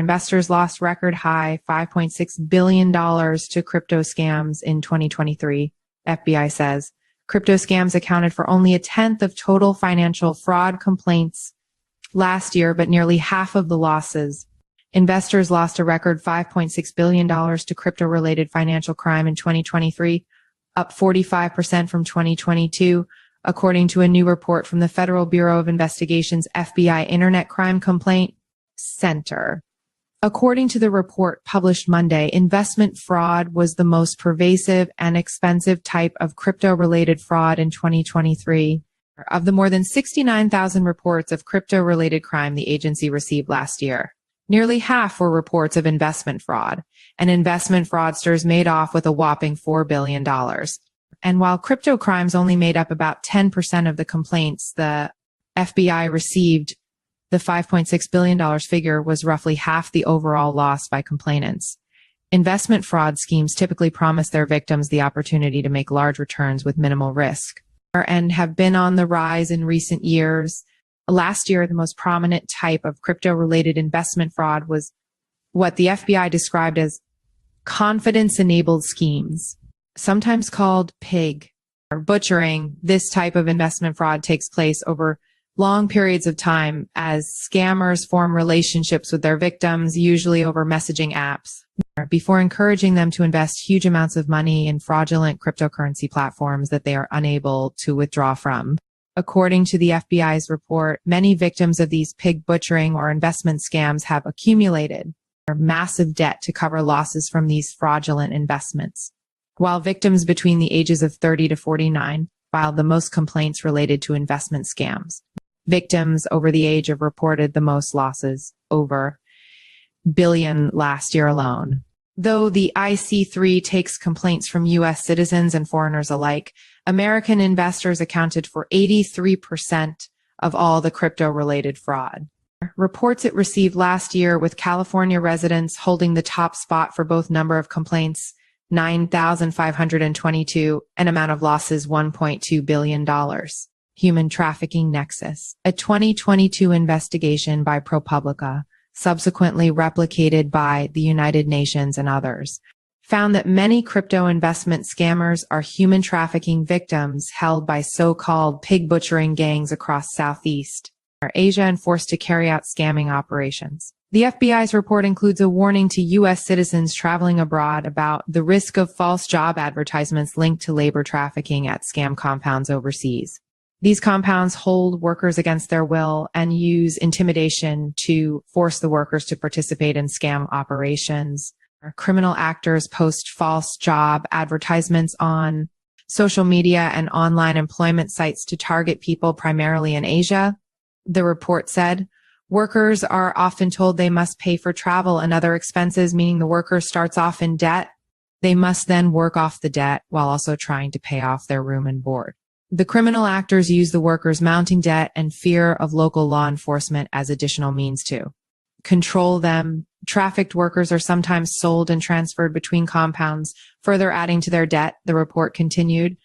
investors lost record high $5.6 billion to crypto scams in 2023, FBI says. Crypto scams accounted for only a tenth of total financial fraud complaints last year, but nearly half of the losses. Investors lost a record $5.6 billion to crypto-related financial crime in 2023, up 45% from 2022, according to a new report from the Federal Bureau of Investigation's FBI Internet Crime Complaint Center. According to the report published Monday, investment fraud was the most pervasive and expensive type of crypto-related fraud in 2023. Of the more than 69,000 reports of crypto-related crime the agency received last year, nearly half were reports of investment fraud, and investment fraudsters made off with a whopping $4 billion. And while crypto crimes only made up about 10% of the complaints the FBI received, the $5.6 billion figure was roughly half the overall loss by complainants. Investment fraud schemes typically promise their victims the opportunity to make large returns with minimal risk, and have been on the rise in recent years. Last year, the most prominent type of crypto-related investment fraud was what the FBI described as confidence-enabled schemes, sometimes called pig or butchering. This type of investment fraud takes place over long periods of time as scammers form relationships with their victims, usually over messaging apps, before encouraging them to invest huge amounts of money in fraudulent cryptocurrency platforms that they are unable to withdraw from. According to the FBI's report, many victims of these pig butchering or investment scams have accumulated massive debt to cover losses from these fraudulent investments, while victims between the ages of 30 to 49 filed the most complaints related to investment scams. Victims over the age of reported the most losses, over $1 billion last year alone. Though the IC3 takes complaints from U.S. citizens and foreigners alike, American investors accounted for 83% of all the crypto-related fraud. Reports it received last year, with California residents holding the top spot for both number of complaints, 9,522, and amount of losses, $1.2 billion. Human Trafficking Nexus, a 2022 investigation by ProPublica, subsequently replicated by the United Nations and others, found that many crypto investment scammers are human trafficking victims held by so-called pig butchering gangs across Southeast Asia and forced to carry out scamming operations. The FBI's report includes a warning to U.S. citizens traveling abroad about the risk of false job advertisements linked to labor trafficking at scam compounds overseas. These compounds hold workers against their will and use intimidation to force the workers to participate in scam operations. Criminal actors post false job advertisements on social media and online employment sites to target people primarily in Asia. The report said, workers are often told they must pay for travel and other expenses, meaning the worker starts off in debt. They must then work off the debt while also trying to pay off their room and board. The criminal actors use the workers' mounting debt and fear of local law enforcement as additional means to control them. Trafficked workers are sometimes sold and transferred between compounds, further adding to their debt, the report continued.